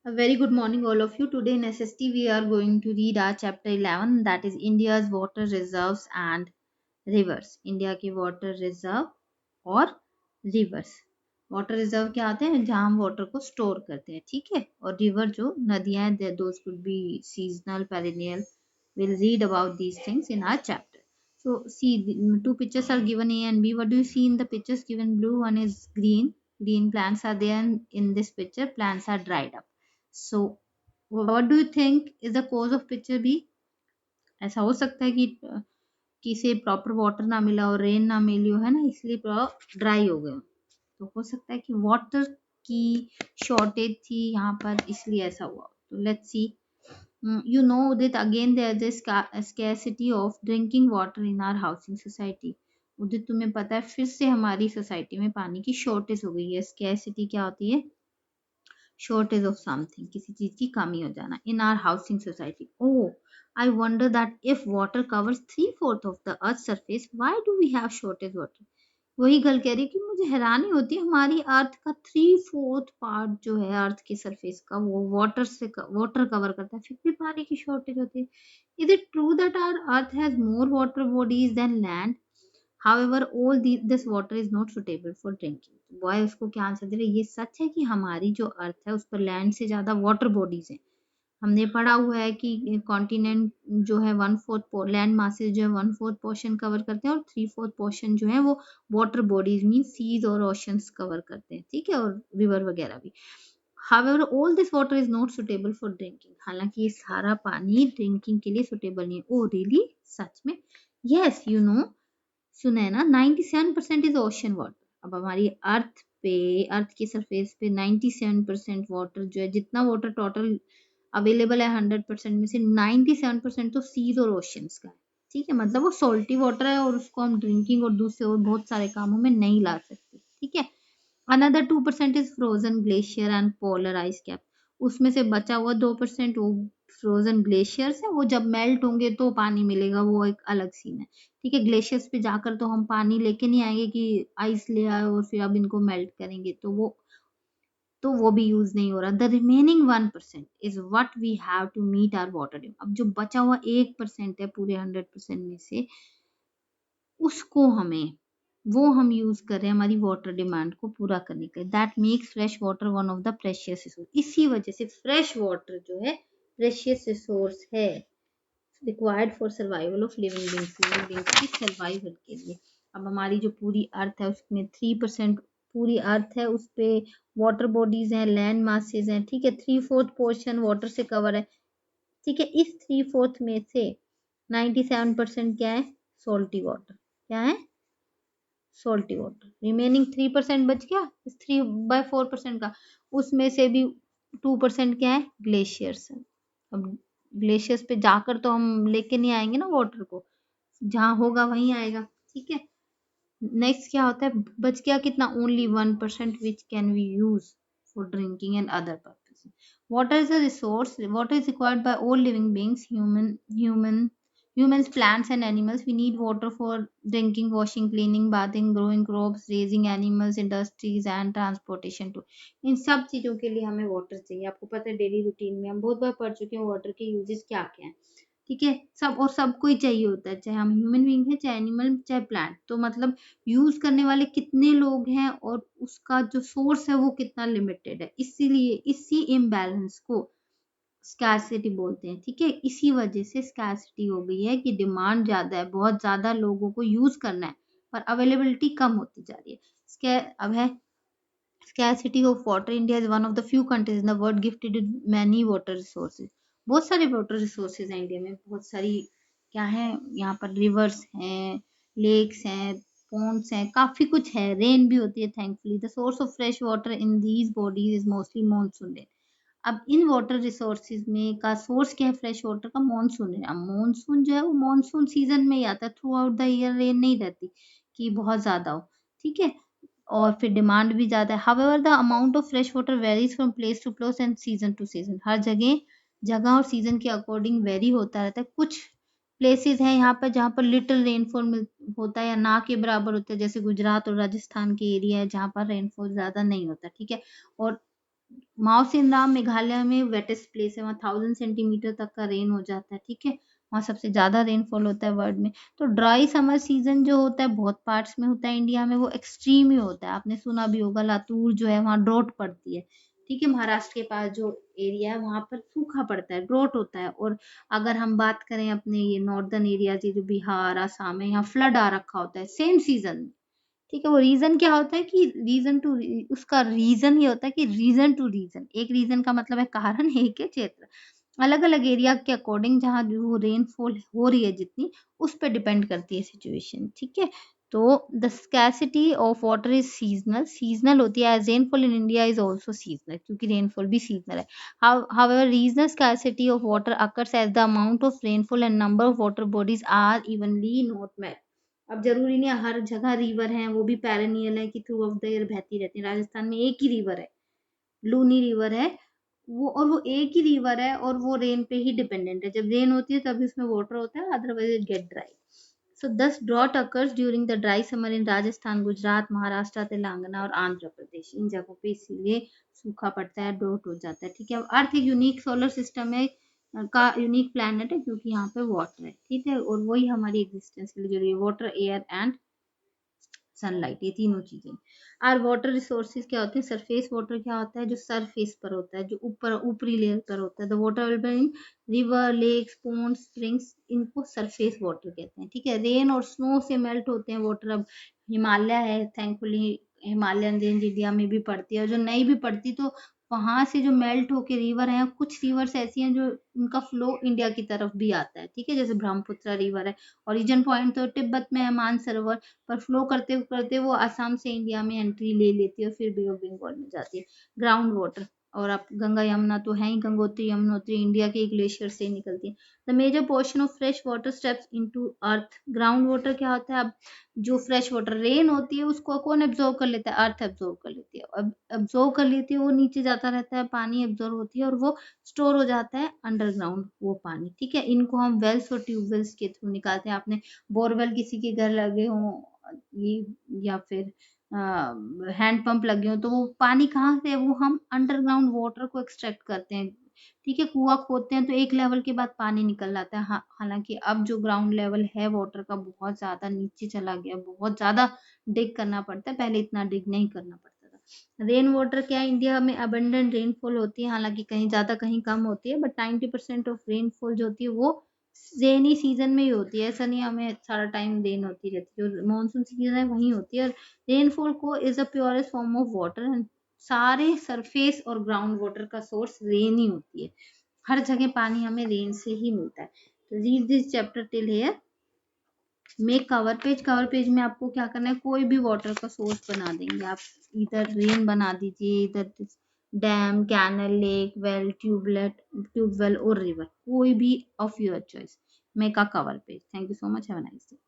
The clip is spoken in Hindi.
A very good morning, all of you. Today in SST, we are going to read our chapter 11, that is India's water reserves and rivers. India के वाटर रिजर्व और रिवर्स. वाटर रिजर्व क्या होते हैं? जहाँ हम वाटर को स्टोर करते हैं, ठीक है. और रिवर जो नदियां हैं, those could be seasonal, perennial. We'll read about these things in our chapter. So see, two pictures are given, A and B. What do you see in the pictures given? Blue, one is green. Green plants are there, and in this picture plants are dried up. So what do you think is the cause of picture B? ऐसा हो सकता है कि इसे प्रॉपर वाटर ना मिला और रेन ना मिली हो, है ना, इसलिए ड्राई हो गए. तो हो सकता है कि वाटर की शॉर्टेज थी यहाँ पर, इसलिए ऐसा हुआ. तो let's see. You know that again there's a scarcity of drinking water in our housing society. उदित, तुम्हें पता है फिर से हमारी सोसाइटी में पानी की शॉर्टेज हो गई है. स्कैसिटी क्या होती है? शॉर्टेज ऑफ समथिंग, किसी चीज की कमी हो जाना. In our housing society. Oh, I wonder that if water covers 3/4 of the earth surface, why do we have shortage water. वही गल कह रही कि मुझे हैरानी होती है, हमारी अर्थ का 3/4 पार्ट जो है अर्थ के सरफेस का, वो वाटर कवर करता है, फिर भी पानी की शॉर्टेज होती है. Is it true that our earth has more water bodies than land? However, this water is not suitable for drinking. बॉय उसको क्या आंसर दे रहे? ये सच है कि हमारी जो अर्थ है उस पर लैंड से ज्यादा वाटर बॉडीज है. हमने पढ़ा हुआ है कि कॉन्टिनेंट जो है 1/4 लैंड मासेज जो है 1/4 पोर्शन कवर करते हैं, और 3/4 पोर्शन जो है वो वाटर बॉडीज मीन सीज और ओशंस कवर करते हैं, ठीक है, और रिवर वगैरह भी. However, all this water is not suitable for drinking. हालांकि ये सारा पानी ड्रिंकिंग के लिए सुटेबल नहीं है. Oh really? सच में? यस, यू नो, सुना है ना, 97% इज ओशन वाटर. अब हमारी अर्थ के सरफेस पे 97% वाटर जो है, जितना वाटर टोटल अवेलेबल है 100% में से 97% तो सीज और ओशंस का है, ठीक है. मतलब वो सॉल्टी वाटर है और उसको हम ड्रिंकिंग और दूसरे और बहुत सारे कामों में नहीं ला सकते, ठीक है. Another 2% is frozen glacier and polar ice cap. उसमें से बचा हुआ 2% वो फ्रोजन ग्लेशियर्स है, वो जब मेल्ट होंगे तो पानी मिलेगा, वो एक अलग सीन है, ठीक है. ग्लेशियर्स पे जाकर तो हम पानी लेके नहीं आएंगे कि आइस ले आए और फिर अब इनको मेल्ट करेंगे, तो वो भी यूज नहीं हो रहा. The remaining 1% is what we have to meet our water demand. अब जो बचा हुआ 1% है पूरे 100% में से, उसको वो हम यूज कर रहे हैं हमारी वाटर डिमांड को पूरा करने के लिए. That makes fresh water one of the precious resource. इसी वजह से फ्रेश वाटर जो है प्रेशियस रिसोर्स है, required for survival of living beings की सर्वाइवल के लिए. अब हमारी जो पूरी अर्थ है उसमें 3% पूरी अर्थ है, उस पे वाटर बॉडीज हैं, लैंड मासेज हैं, ठीक है. 3/4 पोर्शन वाटर से कवर है, ठीक है. इस 3/4 में से 97% क्या है? Salty water. क्या है? Salty water. रिमेनिंग 3% बच गया इस 3/4% का. उसमें से भी 2% क्या है? ग्लेशियर्स. अब ग्लेशियर्स पे जाकर तो हम लेके नहीं आएंगे ना वाटर को, जहां होगा वहीं आएगा, ठीक है. नेक्स्ट क्या होता है? बच गया कितना? Only 1% which can we use for drinking and other purposes. Water is a resource. Water is required by all living beings, humans, plants and animals. We need water for drinking, washing, cleaning, bathing, growing crops, raising animals, industries and transportation too. इन सब चीजों के लिए हमें वाटर चाहिए. आपको पता है डेली रूटीन में हम बहुत बार पढ़ चुके हैं वाटर के यूजेस क्या क्या हैं, ठीक है. सबको ही चाहिए होता है, चाहे हम ह्यूमन बीइंग है, चाहे एनिमल, चाहे प्लांट. तो मतलब यूज करने वाले कितने लोग हैं और उसका जो सोर्स है वो कितना लिमिटेड है, इसीलिए इसी इम्बैलेंस को स्कैरसिटी बोलते हैं, ठीक है. इसी वजह से स्कैरसिटी हो गई है कि डिमांड ज्यादा है, बहुत ज्यादा लोगों को यूज करना है, पर अवेलेबिलिटी कम होती जा रही है. अब है scarcity of water. India is one of the few countries in the world gifted with many water resources. बहुत सारे वाटर रिसोर्सेज हैं इंडिया में, बहुत सारी. क्या है यहाँ पर? रिवर्स हैं, लेक्स हैं, पॉन्ड्स हैं, काफी कुछ है. रेन भी होती है thankfully. The source of fresh water in these bodies is mostly monsoon rain. अब इन वाटर रिसोर्सेज में का सोर्स क्या है फ्रेश वाटर का? मानसून है. अब मानसून जो है वो मानसून सीजन में ही आता है, through out the year rain नहीं रहती कि बहुत ज्यादा हो, ठीक है. और फिर डिमांड भी ज्यादा है. However the amount of fresh water varies from place to place and season to season. हर जगह जगह और सीजन के अकॉर्डिंग वेरी होता रहता है. कुछ प्लेसेस हैं यहाँ पर जहाँ पर लिटिल रेनफॉल होता है या ना के बराबर होता है, जैसे गुजरात और राजस्थान के एरिया है जहाँ पर रेनफॉल ज्यादा नहीं होता, ठीक है. और माउसिनराम मेघालय में वेटेस्ट प्लेस है, वहाँ 1000 सेंटीमीटर तक का रेन हो जाता है, ठीक है, वहाँ सबसे ज्यादा रेनफॉल होता है वर्ल्ड में। तो ड्राई समर सीजन जो होता है बहुत पार्ट्स में होता है इंडिया में, वो एक्सट्रीम ही होता है। आपने सुना भी होगा लातूर जो है वहाँ ड्रोट पड़ती है, ठीक है, महाराष्ट्र के पास जो एरिया है वहां पर सूखा पड़ता है, ड्रोट होता है। और अगर हम बात करें अपने ये नॉर्दर्न एरियाज, ये जो बिहार आसाम है, यहाँ फ्लड आ रखा होता है सेम सीजन, ठीक है। वो रीजन क्या होता है कि रीजन टू, उसका रीजन ये होता है कि रीजन टू रीजन, एक रीजन का मतलब है कारण, एक है क्षेत्र, अलग अलग एरिया के अकॉर्डिंग जहाँ जो रेनफॉल हो रही है जितनी, उस पर डिपेंड करती है सिचुएशन, ठीक है। तो the scarcity of water is seasonal, seasonal होती है, as rainfall in India is also seasonal, क्योंकि रेनफॉल भी सीजनल है। However regional scarcity of water occurs as the amount of rainfall and number of water bodies are evenly not match. अब जरूरी नहीं है हर जगह रिवर है वो भी पैरेनियल है कि थ्रू आउट द ईयर बहती रहती है। राजस्थान में एक ही रिवर है, लूनी रिवर है वो, और वो एक ही रिवर है और वो रेन पे ही डिपेंडेंट है। जब रेन होती है तभी उसमें वाटर होता है, otherwise it get dry. So this drought occurs during the dry summer in Rajasthan, Gujarat, Maharashtra, Telangana और आंध्र प्रदेश, इन जगहों पे इसीलिए सूखा पड़ता है, ड्रॉट हो जाता है, ठीक है। अब अर्थ एक यूनिक सोलर सिस्टम है का यूनिक प्लैनेट है, क्योंकि यहाँ पे वाटर है, ठीक है, और वही हमारी एग्जिस्टेंस के लिए जरूरी है, वाटर, एयर एंड सनलाइट, ये तीनों चीजें। और वाटर रिसोर्सेज क्या होते हैं, सरफेस वाटर क्या होता है, जो सरफेस पर होता है, जो ऊपर ऊपरी लेयर पर होता है। The water will be in river, lakes, ponds, springs, इनको सरफेस वाटर कहते हैं, ठीक है। रेन और स्नो से मेल्ट होते हैं वाटर। अब हिमालय है, थैंकफुली हिमालयन रेंज इंडिया में भी पड़ती है, और जो नहीं भी पड़ती तो वहां से जो मेल्ट होके रिवर है, कुछ रिवर्स ऐसी हैं जो उनका फ्लो इंडिया की तरफ भी आता है, ठीक है, जैसे ब्रह्मपुत्र रिवर है। ओरिजिन पॉइंट तो तिब्बत में है मानसरोवर, पर फ्लो करते करते वो असम से इंडिया में एंट्री ले लेती है और फिर बे ऑफ बंगाल में जाती है। ग्राउंड वाटर, और आप गंगा यमुना तो है ही, गंगोत्री यमुनोत्री इंडिया के ग्लेशियर से ही निकलती है। The major portion of fresh water steps into earth. Ground water क्या होता है, अब जो फ्रेश वाटर रेन होती है उसको कौन एब्जॉर्व कर लेता है, अर्थ एब्जॉर्व कर लेती है। अब एब्जॉर्व कर लेती है, वो नीचे जाता रहता है, पानी एब्जॉर्व होती है और वो स्टोर हो जाता है अंडरग्राउंड वो पानी, ठीक है। इनको हम वेल्स और ट्यूबवेल्स के थ्रू निकालते हैं। आपने बोरवेल किसी के घर लगे हों ये, या फिर हैंड पंप लगे हो, तो वो पानी कहाँ से है, वो हम अंडरग्राउंड वाटर को एक्सट्रैक्ट करते हैं, ठीक है। कुआं खोदते हैं तो एक लेवल के बाद पानी निकल जाता है। हालांकि अब जो ग्राउंड लेवल है वाटर का बहुत ज्यादा नीचे चला गया, बहुत ज्यादा डिग करना पड़ता है, पहले इतना डिग नहीं करना पड़ता था। रेन वाटर क्या है, इंडिया में अबंडेंट रेनफॉल होती है, हालांकि कहीं ज्यादा कहीं कम होती है, बट 90% ऑफ रेनफॉल जो होती है वो रेनी सीजन में ही होती है। ऐसा नहीं हमें सारा टाइम रेन होती रहती है, जो मानसून सीजन है वही होती है। रेनफॉल को is the purest form of water, and सारे सरफेस और ग्राउंड वाटर का सोर्स रेन ही होती है। हर जगह पानी हमें रेन से ही मिलता है। तो read this chapter till here, make cover page. Cover page में आपको क्या करना है, कोई भी वाटर का सोर्स बना देंगे आप, इधर रेन बना दीजिए, इधर डैम, कैनल, लेक, वेल, ट्यूबलेट, ट्यूबवेल और रिवर, कोई भी of your choice. Make a cover page. Thank you so much, have a nice day.